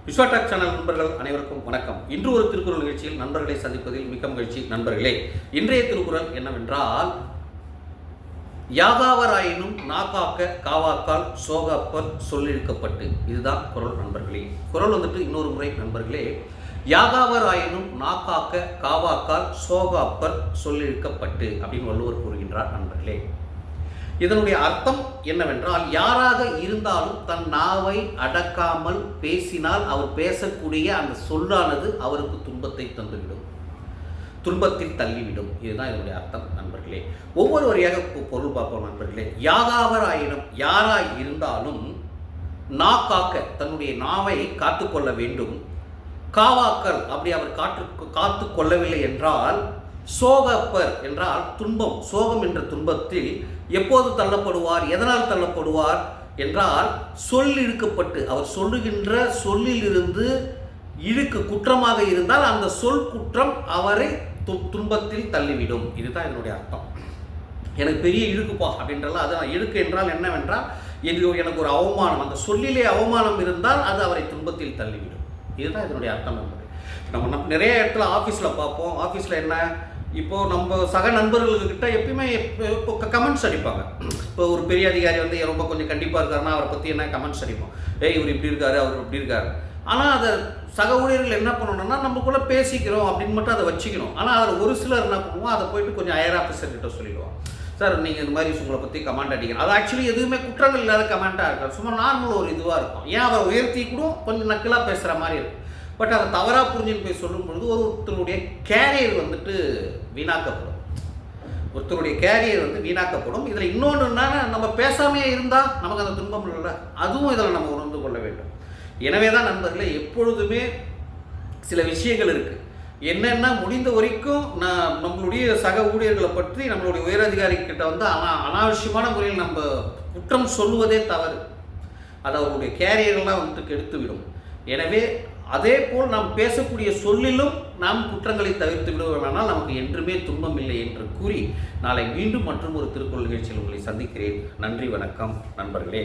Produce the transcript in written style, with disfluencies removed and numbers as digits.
விஸ்வாடாக் channel நண்பர்கள் அனைவருக்கும் வணக்கம். இன்று ஒரு திருக்குறள் நிகழ்ச்சியில் நண்பர்களை சந்திப்பதில் மிக்க மகிழ்ச்சி. நண்பர்களே, இன்றைய திருக்குறள் என்னவென்றால், யாகாவராயினும் நாக்காக்க காவாக்கால் சோகாப்பர் சொல்லிழுக்கப்பட்டு. இதுதான் குறள் நண்பர்களே. குறள் இன்னொரு முறை நண்பர்களே, யாகாவராயினும் நாக்காக்க காவாக்கால் சோகாப்பர் சொல்லிழுக்கப்பட்டு அப்படின்னு வள்ளுவர் கூறுகின்றார் நண்பர்களே. இதனுடைய அர்த்தம் என்னவென்றால், யாராக இருந்தாலும் தன் நாவை அடக்காமல் பேசினால் அவர் பேசக்கூடிய அந்த சொல்லானது அவருக்கு துன்பத்தை தந்துவிடும், துன்பத்தில் தள்ளிவிடும். இதுதான் இதனுடைய அர்த்தம் நண்பர்களே. ஒவ்வொரு வரியாக பொருள் பார்ப்போம் நண்பர்களே. யாகாவராயினும், யாராய் இருந்தாலும், நாக்காக்க தன்னுடைய நாவை காத்துக்கொள்ள வேண்டும். காவாக்கல் அப்படி அவர் காத்து கொள்ளவில்லை என்றால், சோகப்பர் என்றால் துன்பம், சோகம் என்ற துன்பத்தில் எப்போது தள்ளப்படுவார், எதனால் தள்ளப்படுவார் என்றால், சொல் இழுக்கப்பட்டு, அவர் சொல்லுகின்ற சொல்லில் இருந்து இழுக்கு குற்றமாக இருந்தால் அந்த சொல் குற்றம் அவரை துன்பத்தில் தள்ளிவிடும். இதுதான் இதனுடைய அர்த்தம். எனக்கு பெரிய இழுக்குப்பா அப்படின்றலாம், அது இழுக்கு என்றால் என்னவென்றால், எனக்கு ஒரு அவமானம், அந்த சொல்லிலே அவமானம் இருந்தால் அது அவரை துன்பத்தில் தள்ளிவிடும். இதுதான் இதனுடைய அர்த்தம் நண்பர்கள். நம்ம நிறைய இடத்துல ஆஃபீஸில் பார்ப்போம். ஆஃபீஸில் என்ன, இப்போது நம்ம சக நண்பர்கள்கிட்ட எப்பயுமே இப்போ கமெண்ட்ஸ் அடிப்பாங்க. இப்போ ஒரு பெரிய அதிகாரி ரொம்ப கொஞ்சம் கண்டிப்பாக இருக்காருன்னா அவரை பற்றி என்ன கமெண்ட்ஸ் அடிப்போம். இவர் இப்படி இருக்காரு, அவர் இப்படி இருக்காரு. ஆனால் அதை சக ஊழியர்கள் என்ன பண்ணணும்னா, நம்மக்குள்ளே பேசிக்கிறோம் அப்படின்னு மட்டும் அதை வச்சுக்கணும். ஆனால் அதில் ஒரு சிலர் என்ன பண்ணுவோம், அதை போயிட்டு கொஞ்சம் ஹையர் ஆஃபீஸர்கிட்ட சொல்லிடுவோம். சார், நீங்கள் இந்த மாதிரி உங்களை பற்றி கமெண்ட் அடிக்கணும். அது ஆக்சுவலி எதுவுமே குற்றங்கள் இல்லாத கமெண்ட்டாக இருக்காது, சும்மா நார்மல் ஒரு இதுவாக இருக்கும். ஏன் அவரை உயர்த்தி கூட கொஞ்சம் நக்கலாக பேசுகிற மாதிரி இருக்கும். பட் அதை தவறாக புரிஞ்சுன்னு போய் சொல்லும் பொழுது ஒருத்தருடைய கேரியர் வீணாக்கப்படும். ஒருத்தருடைய கேரியர் வீணாக்கப்படும். இதில் இன்னொன்று என்னன்னா, நம்ம பேசாமையே இருந்தால் நமக்கு அந்த துன்பம் இல்லை, அதுவும் இதில் நம்ம உணர்ந்து கொள்ள வேண்டும். எனவே தான் நண்பர்களே, எப்பொழுதுமே சில விஷயங்கள் இருக்குது. என்னென்னா, முடிந்த வரைக்கும் நம்மளுடைய சக ஊழியர்களை பற்றி நம்மளுடைய உயரதிகாரிகிட்ட அனாவசியமான முறையில் நம்ம குற்றம் சொல்லுவதே தவறு. அது அவருடைய கேரியர்லாம் கெடுத்துவிடும். எனவே அதே போல் நாம் பேசக்கூடிய சொல்லிலும் நாம் குற்றங்களை தவிர்த்து விடுவோமானால் நமக்கு என்றுமே துன்பம் இல்லை என்று கூறி, நாளை மீண்டும் மற்றும் ஒரு திருக்குறள் நிகழ்ச்சியில் உங்களை சந்திக்கிறேன். நன்றி, வணக்கம் நண்பர்களே.